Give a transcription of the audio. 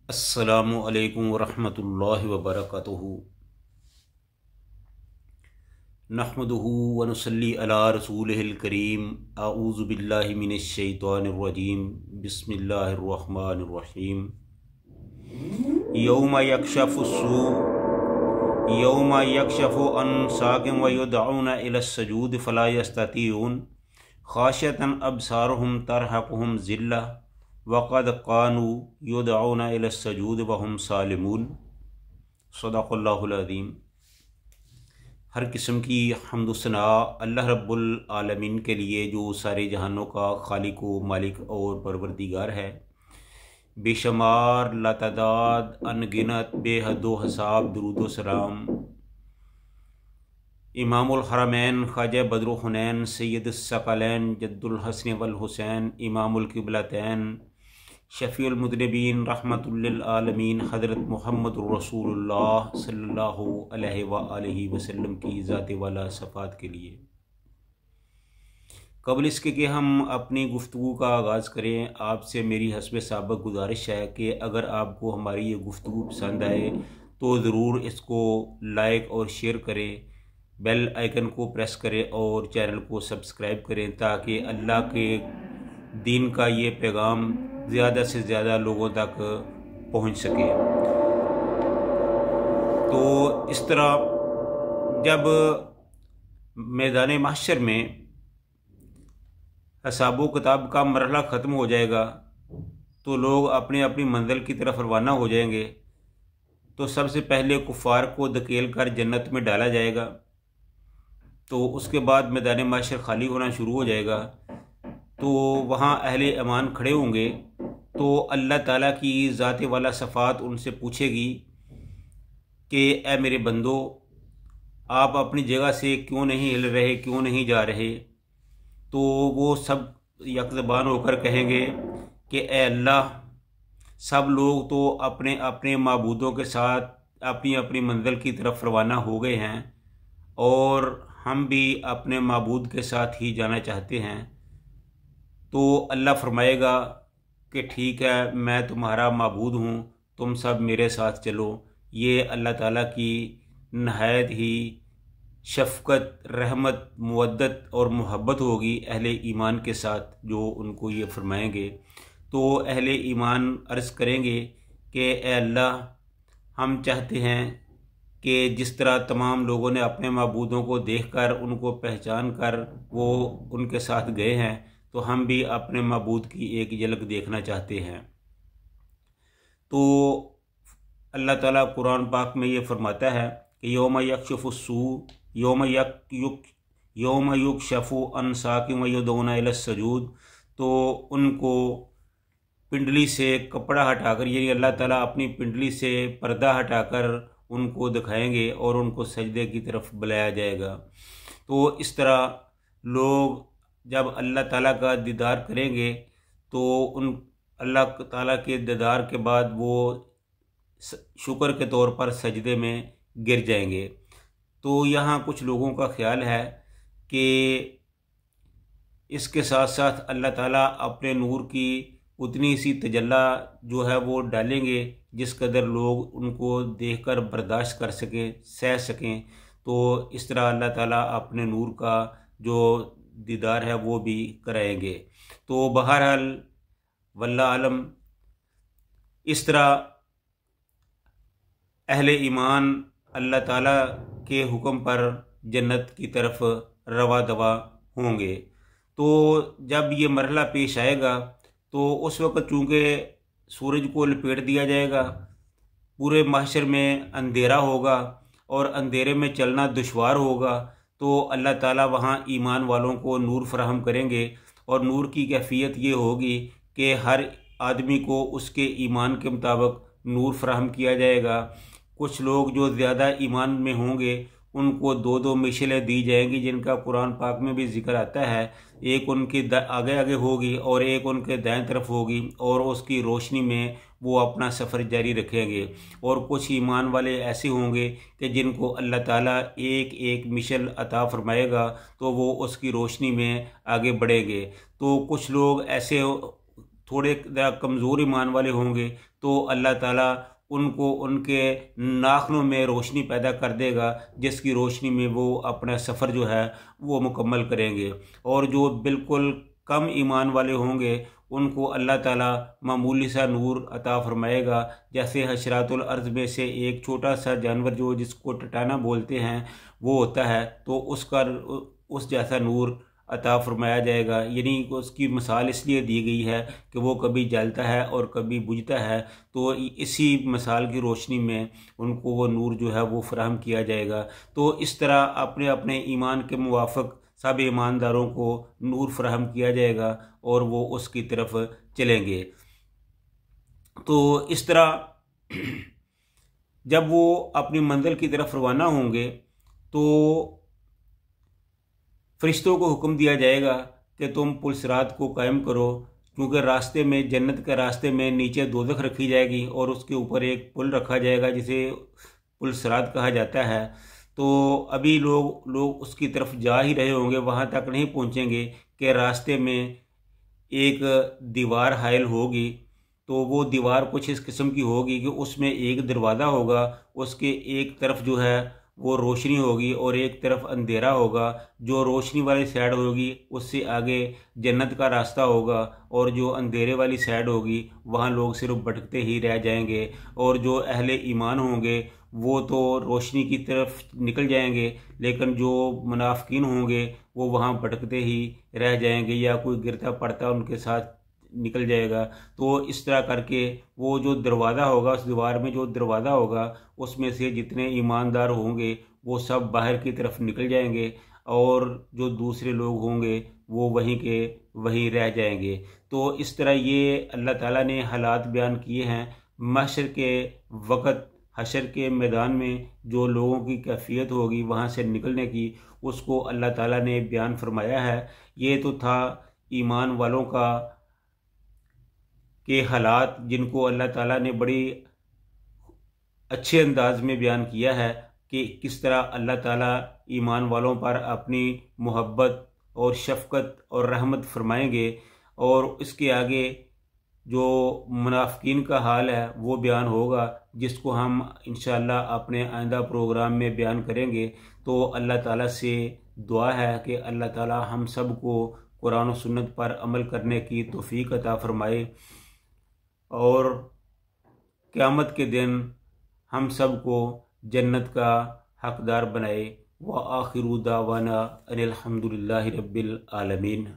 अस्सलामु अलैकुम वरहमतुल्लाहि वबरकातुहू। नहमदुहू व नुसल्ली अला रसूलिहिल करीम। आऊज़ु बिल्लाहि मिनश शैतानिर रजीम। बिस्मिल्लाहिर रहमानिर रहीम। यौम यक्शफुस्सू यौम यक्शफु अन साकिम व युदऊना इलस सजूद फला यस्ततीऊन खाशियतन अबसारुहुम तरहकुहुम ज़िल्ला वक़द कानू युदऊना इलस सजूद वहुम सालिमून। सदक़ल्लाहुल अज़ीम। हर किस्म की हम्द सना अल्लाह रब्बुल आलमीन के लिए, जो सारे जहानों का खालिक व मालिक और परवरदिगार है। बेशुमार लातादाद अनगिनत बेहद व हसाब दुरूद व सलाम इमामुल हरमैन ख्वाजा बद्रुल हुनैन सैयदुस सकलैन जद्दुल हसन वल हुसैन इमामुल किबलतैन शफ़ीउल मुज़निबीन रहमतुल लिल आलमीन हज़रत मुहम्मदुर रसूलुल्लाह सल्लल्लाहु अलैहि व आलिहि वसल्लम की ज़ात वाला सफ़ात के लिए। कबल इसके कि हम अपनी गुफ्तगू का आगाज़ करें, आपसे मेरी हस्ब साबक गुजारिश है कि अगर आपको हमारी ये गुफ्तगू पसंद आए तो ज़रूर इसको लाइक और शेयर करें, बेल आइकन को प्रेस करें और चैनल को सब्सक्राइब करें, ताकि अल्लाह के दीन का ये पैगाम ज़्यादा से ज़्यादा लोगों तक पहुंच सके। तो इस तरह जब मैदान महशर में हिसाब किताब का मरहला ख़त्म हो जाएगा तो लोग अपनी अपनी मंजिल की तरफ रवाना हो जाएंगे। तो सबसे पहले कुफ़ार को धकेल कर जन्नत में डाला जाएगा। तो उसके बाद मैदान महशर खाली होना शुरू हो जाएगा। तो वहाँ अहले ईमान खड़े होंगे तो अल्लाह ताला की ज़ात वाला सफ़ात उनसे पूछेगी कि ए मेरे बंदो, आप अपनी जगह से क्यों नहीं हिल रहे, क्यों नहीं जा रहे। तो वो सब यकज़बान होकर कहेंगे कि ए अल्लाह, सब लोग तो अपने अपने माबूदों के साथ अपनी अपनी मंजिल की तरफ रवाना हो गए हैं और हम भी अपने माबूद के साथ ही जाना चाहते हैं। तो अल्लाह फरमाएगा कि ठीक है, मैं तुम्हारा माबूद हूँ, तुम सब मेरे साथ चलो। ये अल्लाह ताला की नहायत ही शफ़क़त, रहमत, मुवद्दत और मोहब्बत होगी अहले ईमान के साथ, जो उनको ये फरमाएंगे। तो अहले ईमान अर्ज़ करेंगे कि ए अल्लाह, हम चाहते हैं कि जिस तरह तमाम लोगों ने अपने माबूदों को देखकर उनको पहचान कर वो उनके साथ गए हैं, तो हम भी अपने माबूद की एक झलक देखना चाहते हैं। तो अल्लाह ताला कुरान पाक में ये फरमाता है कि यौम यक्शफुस्सू यौम युक्शफु अन साकिम व युदऊना इलस सजूद। तो उनको पिंडली से कपड़ा हटाकर, यानी अल्लाह ताला अपनी पिंडली से पर्दा हटाकर उनको दिखाएंगे और उनको सजदे की तरफ बुलाया जाएगा। तो इस तरह लोग जब अल्लाह ताला का दीदार करेंगे तो उन अल्लाह ताला के दीदार के बाद वो शुक्र के तौर पर सजदे में गिर जाएंगे। तो यहाँ कुछ लोगों का ख्याल है कि इसके साथ साथ अल्लाह ताला अपने नूर की उतनी सी तजल्ला जो है वो डालेंगे जिस कदर लोग उनको देखकर बर्दाश्त कर सकें, सह सकें। तो इस तरह अल्लाह ताला अपने नूर का जो दीदार है वो भी कराएंगे। तो बहरहाल वल्लाह आलम, इस तरह अहले ईमान अल्लाह ताला के हुक्म पर जन्नत की तरफ रवा दवा होंगे। तो जब ये मरहला पेश आएगा तो उस वक़्त चूँकि सूरज को लपेट दिया जाएगा, पूरे महशर में अंधेरा होगा और अंधेरे में चलना दुश्वार होगा। तो अल्लाह ताला वहाँ ईमान वालों को नूर फराहम करेंगे और नूर की कैफियत ये होगी कि हर आदमी को उसके ईमान के मुताबिक नूर फराहम किया जाएगा। कुछ लोग जो ज़्यादा ईमान में होंगे उनको दो दो मिशलें दी जाएंगी, जिनका कुरान पाक में भी जिक्र आता है। एक उनकी आगे आगे होगी और एक उनके दाएं तरफ होगी और उसकी रोशनी में वो अपना सफ़र जारी रखेंगे। और कुछ ईमान वाले ऐसे होंगे कि जिनको अल्लाह ताला एक एक मिशल अता फरमाएगा तो वो उसकी रोशनी में आगे बढ़ेंगे। तो कुछ लोग ऐसे थोड़े कमज़ोर ईमान वाले होंगे तो अल्लाह ताला उनको उनके नाखनों में रोशनी पैदा कर देगा, जिसकी रोशनी में वो अपना सफ़र जो है वो मुकम्मल करेंगे। और जो बिल्कुल कम ईमान वाले होंगे उनको अल्लाह ताला मामूली सा नूर अता फरमाएगा। जैसे हशरातुल अर्ज़ में से एक छोटा सा जानवर जो जिसको टटाना बोलते हैं वो होता है, तो उसका उस जैसा नूर अता फरमाया जाएगा। यानी उसकी मिसाल इसलिए दी गई है कि वो कभी जलता है और कभी बुझता है, तो इसी मिसाल की रोशनी में उनको वो नूर जो है वो फराहम किया जाएगा। तो इस तरह अपने अपने ईमान के मुवाफ़िक सब ईमानदारों को नूर फराहम किया जाएगा और वो उसकी तरफ चलेंगे। तो इस तरह जब वो अपनी मंजिल की तरफ रवाना होंगे तो फरिश्तों को हुक्म दिया जाएगा कि तुम पुलसरात को कायम करो, क्योंकि रास्ते में जन्नत के रास्ते में नीचे दोज़ख रखी जाएगी और उसके ऊपर एक पुल रखा जाएगा जिसे पुलसरात कहा जाता है। तो अभी लोग उसकी तरफ जा ही रहे होंगे, वहाँ तक नहीं पहुँचेंगे कि रास्ते में एक दीवार हायल होगी। तो वो दीवार कुछ इस किस्म की होगी कि उसमें एक दरवाज़ा होगा, उसके एक तरफ जो है वो रोशनी होगी और एक तरफ अंधेरा होगा। जो रोशनी वाली साइड होगी उससे आगे जन्नत का रास्ता होगा और जो अंधेरे वाली साइड होगी वहाँ लोग सिर्फ भटकते ही रह जाएंगे। और जो अहले ईमान होंगे वो तो रोशनी की तरफ निकल जाएंगे, लेकिन जो मुनाफिकीन होंगे वो वहाँ भटकते ही रह जाएंगे या कोई गिरता पड़ता उनके साथ निकल जाएगा। तो इस तरह करके वो जो दरवाज़ा होगा, उस दीवार में जो दरवाज़ा होगा उसमें से जितने ईमानदार होंगे वो सब बाहर की तरफ निकल जाएंगे और जो दूसरे लोग होंगे वो वहीं के वहीं रह जाएंगे। तो इस तरह ये अल्लाह ताला ने हालात बयान किए हैं। महशर के वक़्त हशर के मैदान में जो लोगों की कैफियत होगी वहाँ से निकलने की, उसको अल्लाह ताला ने बयान फरमाया है। ये तो था ईमान वालों का के हालात जिनको अल्लाह ताला ने बड़ी अच्छे अंदाज में बयान किया है कि किस तरह अल्लाह ताला ईमान वालों पर अपनी मोहब्बत और शफ़क़त और रहमत फरमाएंगे। और इसके आगे जो मुनाफिकीन का हाल है वो बयान होगा, जिसको हम इंशाअल्लाह अपने आइंदा प्रोग्राम में बयान करेंगे। तो अल्लाह ताला से दुआ है कि अल्लाह ताला हम सब को कुरान और सुन्नत पर अमल करने की तौफीक अता फरमाए और क़यामत के दिन हम सब को जन्नत का हकदार बनाए। व आखिरु दावाना अनिल हम्दुलिल्लाहि रब्बिल आलमीन।